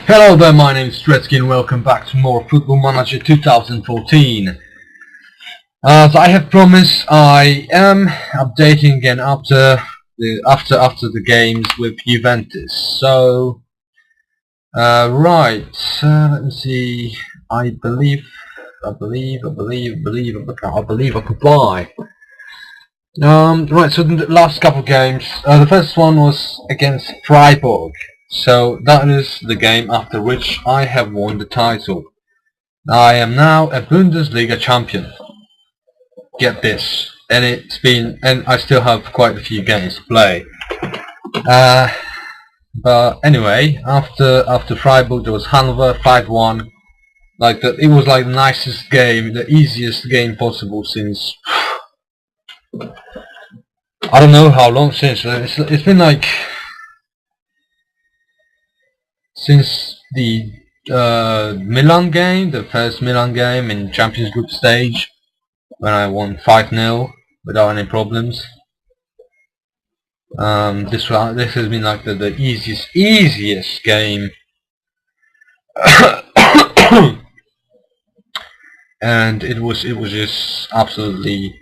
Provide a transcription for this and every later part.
Hello there, my name is Stretsky and welcome back to more Football Manager 2014. As I have promised, I am updating again after the games with Juventus. So, right, let me see. I believe I could buy. Right, so the last couple of games, the first one was against Freiburg. So that is the game after which I have won the title. I am now a Bundesliga champion. Get this. And I still have quite a few games to play. But anyway, after Freiburg there was Hannover 5-1. It was like the nicest game, the easiest game possible since I don't know how long since. It's been like since the Milan game, the first Milan game in Champions Group stage, when I won 5-0 without any problems. This has been like the easiest game, and it was just absolutely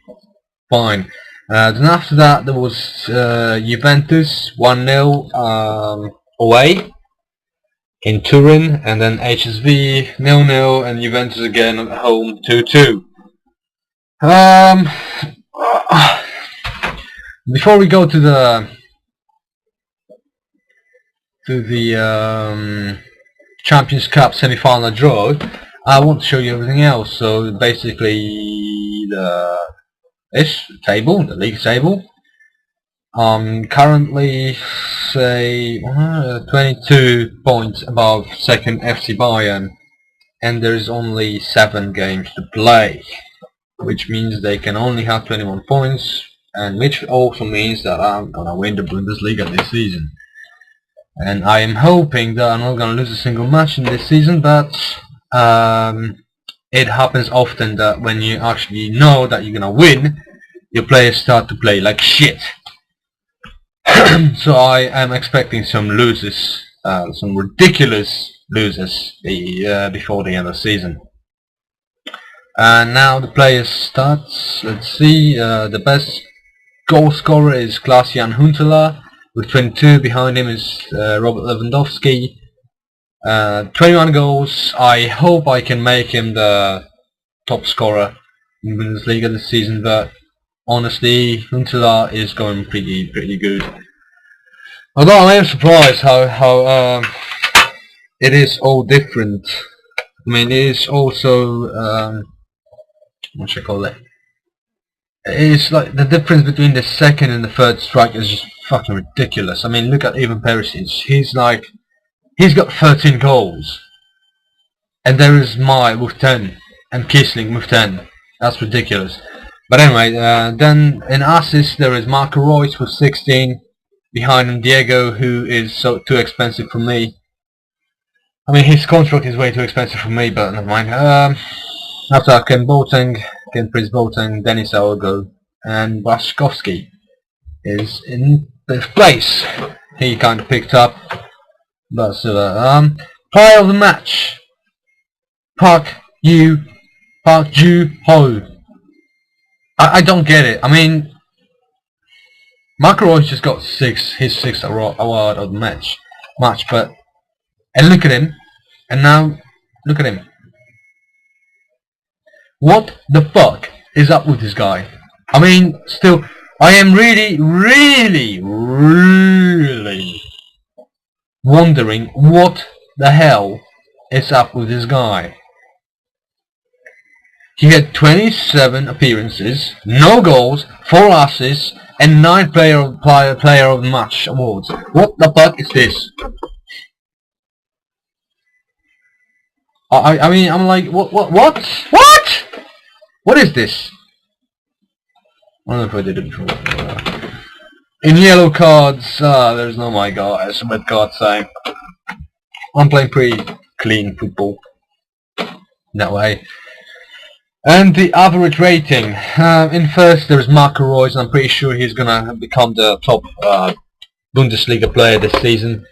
fine. Then after that there was Juventus 1-0 away in Turin, and then HSV 0-0, and Juventus again at home 2-2. Before we go to the Champions Cup semi-final draw, I want to show you everything else. So basically the league table. Currently, say 22 points above second FC Bayern, and there is only 7 games to play, which means they can only have 21 points, and which also means that I'm gonna win the Bundesliga this season. And I am hoping that I'm not gonna lose a single match in this season, but it happens often that when you actually know that you're gonna win, your players start to play like shit. So I am expecting some losers, some ridiculous losers before the end of the season. And now the players starts. Let's see. The best goal scorer is Klaas-Jan Huntelaar with 22. Behind him is Robert Lewandowski. 21 goals. I hope I can make him the top scorer in Bundesliga this season, but honestly, Huntelaar is going pretty good. Although I am surprised how it is all different. I mean, it is also what should I call it? It's like the difference between the second and the third strike is just fucking ridiculous. I mean, look at Ivan Perisic. He's got 13 goals, and there is Mai with 10, and Kiesling with 10. That's ridiculous. But anyway, then in assists there is Marco Reus with 16. Behind him Diego, who is too expensive for me. I mean, his contract is way too expensive for me, but never mind. After that, Ken Prince Boateng, Denis Aogo, and Błaszczykowski is in 5th place. He kind of picked up. But player of the match, Park Ju-ho. I don't get it. I mean, Marco Reus just got his sixth award of the match, and look at him, and now look at him. What the fuck is up with this guy? I mean, still, I am really wondering what the hell is up with this guy. He had 27 appearances, no goals, 4 assists, and 9 player of the match awards. What the fuck is this? I mean, I'm like, what? What is this? I don't know if I did it before. In yellow cards, there's no my god, as a red card saying. I'm playing pretty clean football that way. And the average rating, in first there is Marco Reus, and I'm pretty sure he's gonna become the top Bundesliga player this season.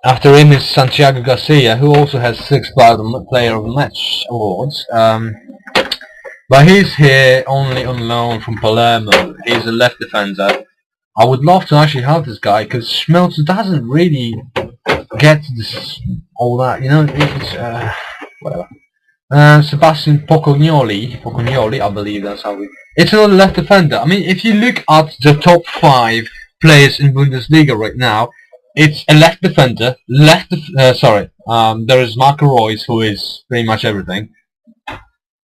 After him is Santiago Garcia, who also has 6 Player of the Match awards. But he's here only on loan from Palermo. He's a left defender. I would love to actually have this guy because Schmelzer doesn't really get this all that, you know. It's whatever. Sebastian Pocognoli, I believe that's how we. It's another left defender. I mean, if you look at the top 5 players in Bundesliga right now, it's a left defender. There is Marco Reus, who is pretty much everything.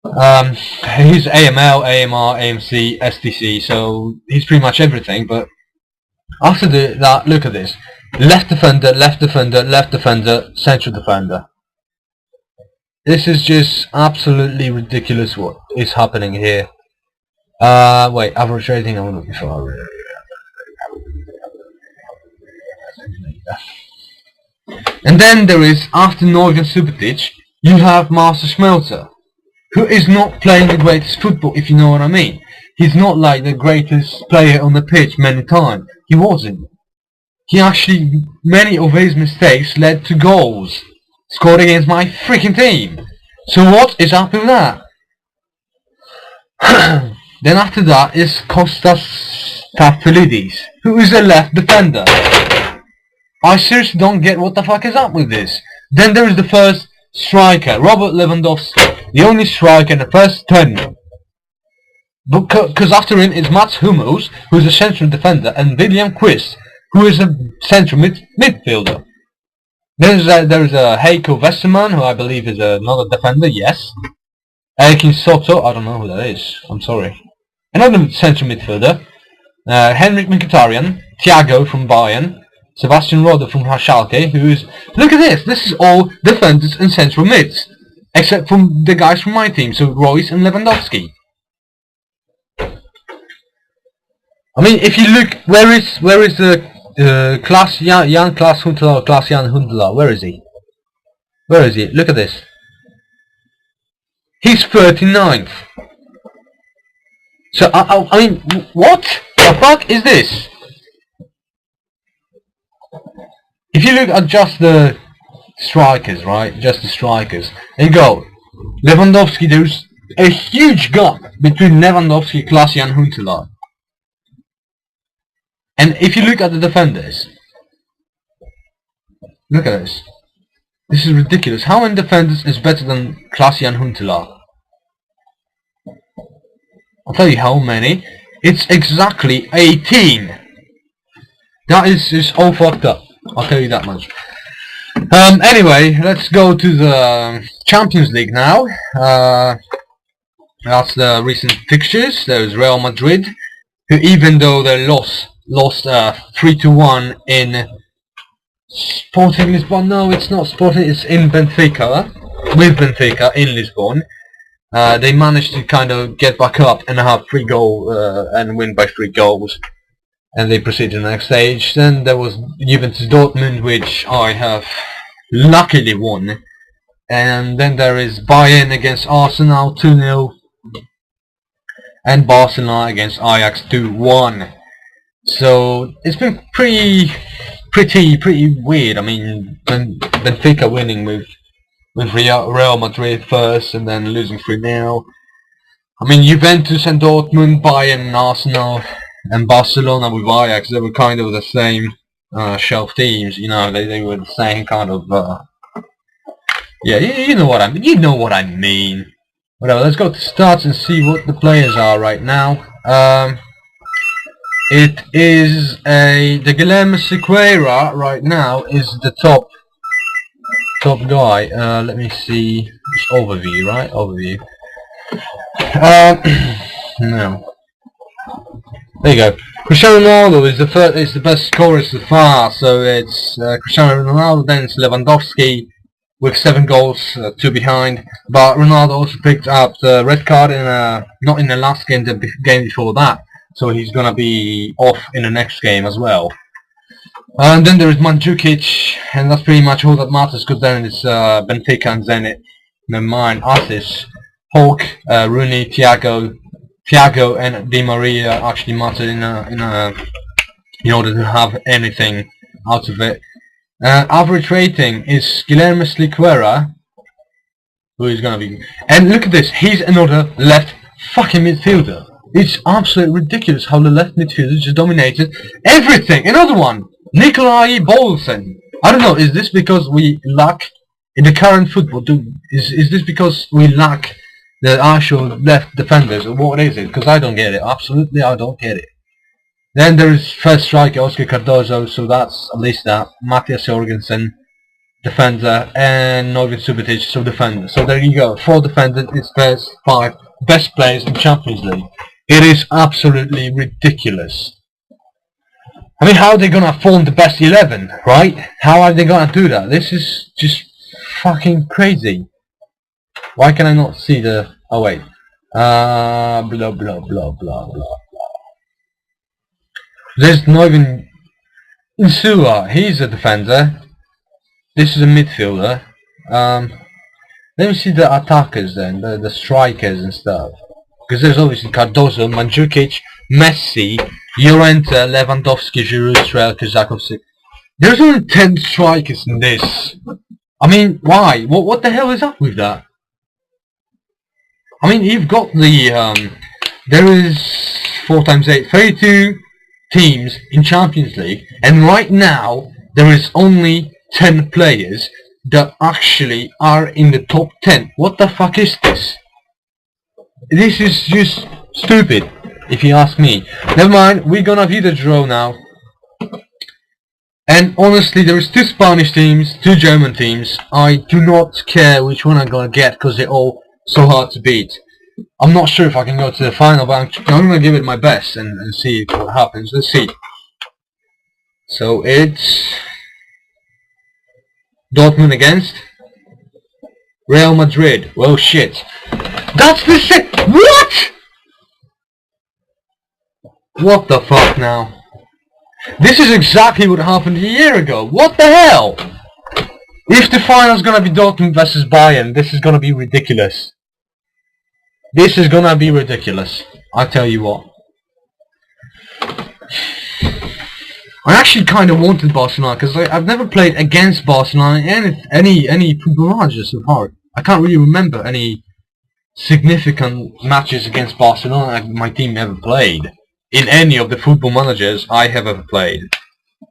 He's AML, AMR, AMC, STC, so he's pretty much everything. But after that, look at this: left defender, left defender, left defender, central defender. This is just absolutely ridiculous what is happening here. Wait, average rating I'm looking for. And then there is, after Norgan Subotic, you have Marcel Schmelzer, who is not playing the greatest football, if you know what I mean. He's not like the greatest player on the pitch many times. He wasn't. He actually, many of his mistakes led to goals. Scored against my freaking team. So what is up with that? Then after that is Kostas Tafilidis, who is a left defender. I seriously don't get what the fuck is up with this. Then there is the first striker, Robert Lewandowski, the only striker in the first 10. Because after him is Mats Hummels, who is a central defender, and William Quist, who is a central midfielder. There's a Heiko Westermann, who I believe is another defender, yes. Elkin Soto, I don't know who that is, I'm sorry. Another central midfielder. Henrik Mkhitaryan, Thiago from Bayern, Sebastian Rode from Schalke, who is... Look at this is all defenders and central mids. Except from the guys from my team, so Reus and Lewandowski. I mean, if you look, where is the Jan Klaas Huntelaar, Klaas-Jan Huntelaar, where is he? Where is he? Look at this. He's 39th. So, I mean, what the fuck is this? If you look at just the strikers, right? Just the strikers. And you go, Lewandowski, there's a huge gap between Lewandowski and Klaas-Jan Huntelaar. And if you look at the defenders, look at this. This is ridiculous. How many defenders is better than Klaas-Jan Huntelaar? I'll tell you how many. It's exactly 18. That is just all fucked up. I'll tell you that much. Anyway, let's go to the Champions League now. That's the recent fixtures. There's Real Madrid, who even though they lost 3-1 in Sporting Lisbon. No, it's not Sporting, it's in Benfica, with Benfica in Lisbon. They managed to kind of get back up and have 3 goals and win by 3 goals, and they proceed to the next stage. Then there was Juventus Dortmund, which I have luckily won, and then there is Bayern against Arsenal 2-0, and Barcelona against Ajax 2-1. So it's been pretty weird. I mean, Benfica winning with Real Madrid first, and then losing 3-0. I mean, Juventus and Dortmund, Bayern and Arsenal, and Barcelona with Ajax, they were kind of the same shelf teams. You know, they were the same kind of. Yeah, you know what I mean. You know what I mean. Whatever. Let's go to stats and see what the players are right now. It is the Guilherme Sequeira right now is the top guy. Let me see. It's overview, right? Overview. No. There you go. Cristiano Ronaldo is the best scorer so far. So it's Cristiano Ronaldo, then it's Lewandowski with 7 goals, 2 behind. But Ronaldo also picked up the red card in not in the last game, the game before that. So he's gonna be off in the next game as well. And then there is Mandzukic, and that's pretty much all that matters, because then it's Benfica and Zenit. Never mind, Assis, Hulk, Rooney, Thiago and Di Maria actually matter in order to have anything out of it. Average rating is Guilherme Sliquera, who is gonna be. And look at this, he's another left fucking midfielder. It's absolutely ridiculous how the left midfielder just dominated everything. Another one, Nikolai Bolsen. I don't know. Is this because we lack in the current football? Is this because we lack the actual left defenders, or what is it? Because I don't get it. Absolutely, I don't get it. Then there is first striker Oscar Cardozo, so that's at least that. Matthias Jorgensen, defender, and Norvin Subotic, so defender. So there you go. 4 defenders. It's first 5 best players in Champions League. It is absolutely ridiculous. I mean, how are they gonna form the best 11, right? How are they gonna do that? This is just fucking crazy. Why can I not see the? Oh wait. Blah blah blah blah blah blah. There's not even Insua. He's a defender. This is a midfielder. Let me see the attackers then, the strikers and stuff. Because there's obviously Cardozo, Mandzukic, Messi, Llorente, Lewandowski, Giroud, Strelka, Zakowski. There's only 10 strikers in this. I mean, why? What the hell is up with that? I mean, you've got the there is 4 times 8, 32 teams in Champions League, and right now there is only 10 players that actually are in the top 10. What the fuck is this? This is just stupid, if you ask me. Never mind, we're gonna view the draw now. And honestly, there is 2 Spanish teams, 2 German teams. I do not care which one I'm gonna get, because they're all so hard to beat. I'm not sure if I can go to the final, but I'm gonna give it my best and see what happens. Let's see. So it's Dortmund against Real Madrid. Well, shit. That's the shit. What? What the fuck now? This is exactly what happened a year ago. What the hell? If the final's gonna be Dortmund versus Bayern, this is gonna be ridiculous. This is gonna be ridiculous. I tell you what. I actually kind of wanted Barcelona because I've never played against Barcelona in any football manager so far. I can't really remember any significant matches against Barcelona my team ever played in any of the football managers I have ever played.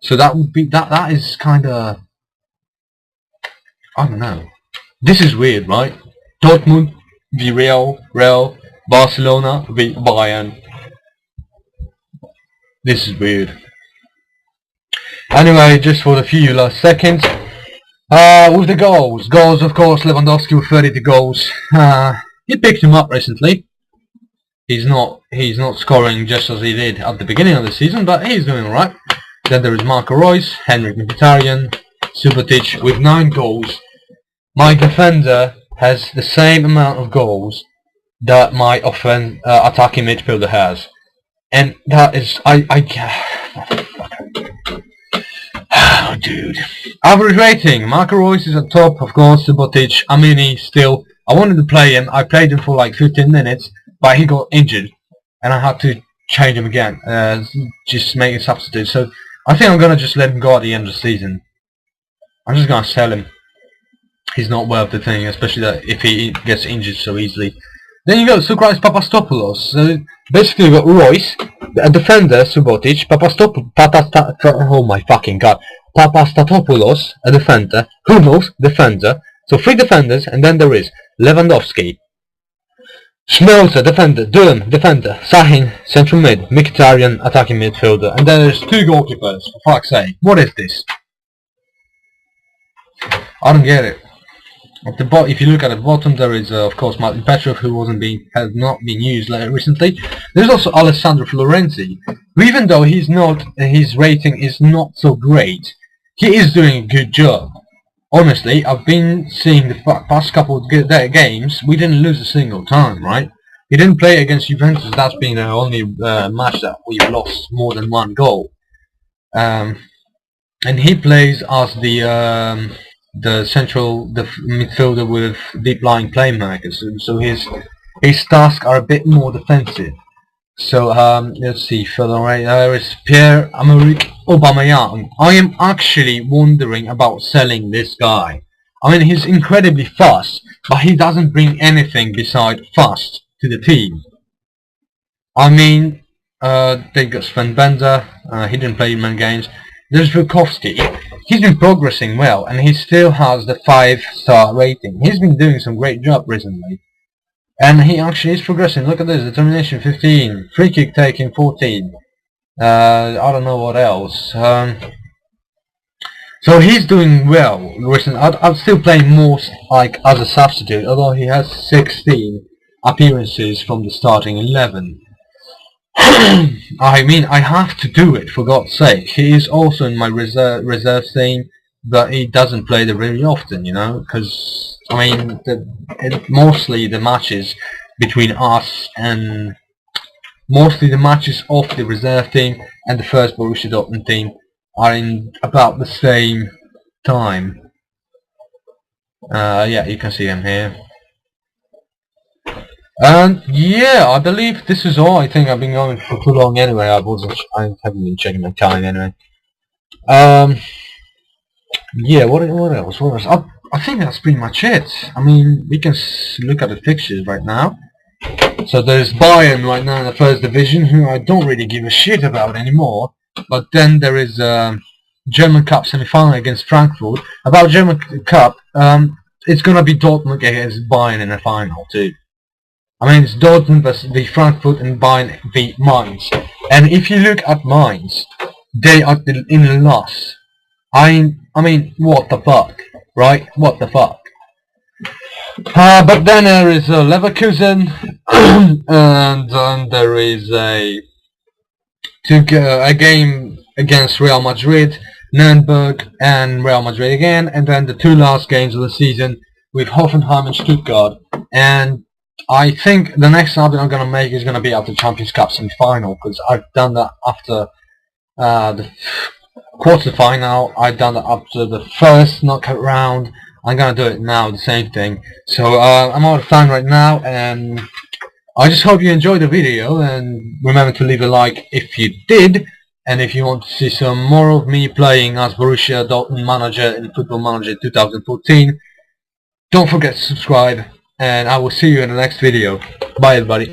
So that would be that is kind of, I don't know. This is weird, right? Dortmund v Real, Barcelona v Bayern. This is weird. Anyway, just for the few last seconds, with the goals, of course, Lewandowski with 32 goals. He picked him up recently. He's not scoring just as he did at the beginning of the season, but he's doing alright. Then there is Marco Reus, Henrik Mkhitaryan, Subotic with 9 goals. My defender has the same amount of goals that my attacking midfielder has, and that is oh, dude. Average rating. Marco Reus is at top, of course. Subotic, Amini still. I wanted to play him. I played him for like 15 minutes, but he got injured, and I had to change him again. Just make a substitute. So I think I'm gonna just let him go at the end of the season. I'm just gonna sell him. He's not worth the thing, especially that if he gets injured so easily. Then you got Sukrais Papastopoulos. So basically you got Reus, a defender, Subotic, oh my fucking god, Papastatopoulos, a defender, Hummels, defender. So 3 defenders, and then there is Lewandowski, Schmelzer, defender, Durm, defender, Sahin, central mid, Mkhitaryan, attacking midfielder, and then there's 2 goalkeepers. For fuck's sake, what is this? I don't get it. At the if you look at the bottom, there is of course Martin Petrov, who has not been used recently. There's also Alessandro Florenzi, who, even though his rating is not so great, he is doing a good job. Honestly, I've been seeing the past couple of games. We didn't lose a single time, right? He didn't play against Juventus. That's been the only match that we've lost more than 1 goal. And he plays as the midfielder with deep lying playmakers, so his tasks are a bit more defensive. So let's see, further right there is Pierre-Emerick Aubameyang. I am actually wondering about selling this guy. I mean, he's incredibly fast, but he doesn't bring anything beside fast to the team. I mean, they got Sven Bender, he didn't play many games. There's Vukovsky. He's been progressing well, and he still has the 5-star rating. He's been doing some great job recently. And he actually is progressing. Look at this, determination 15, free kick taking 14. I don't know what else. So he's doing well. I'd still play more like as a substitute, although he has 16 appearances from the starting 11. I mean, I have to do it, for God's sake. He is also in my reserve team, but he doesn't play there very often, you know, because, I mean, mostly the matches between us and mostly the matches of the reserve team and the first Borussia Dortmund team are in about the same time. Yeah, you can see them here. And yeah, I believe this is all. I think I've been going for too long anyway. I haven't been checking my time anyway. Yeah, what else? I think that's pretty much it. I mean, we can look at the fixtures right now. So there's Bayern right now in the first division, who I don't really give a shit about anymore. But then there is German Cup semi-final against Frankfurt. About German Cup, it's gonna be Dortmund against Bayern in the final too. I mean, it's Dortmund versus the Frankfurt and Bayern v Mainz. And if you look at Mainz, they are in the loss. I mean, what the fuck, right? What the fuck? But then there is Leverkusen, and then there is a game against Real Madrid, Nuremberg, and Real Madrid again, and then the two last games of the season with Hoffenheim and Stuttgart. And I think the next update I'm going to make is going to be after Champions Cup semi-final, because I've done that after the quarter-final, I've done that after the first knockout round. I'm going to do it now, the same thing. So I'm out of time right now, and I just hope you enjoyed the video, and remember to leave a like if you did, and if you want to see some more of me playing as Borussia Dortmund manager in Football Manager 2014, don't forget to subscribe, and I will see you in the next video. Bye everybody.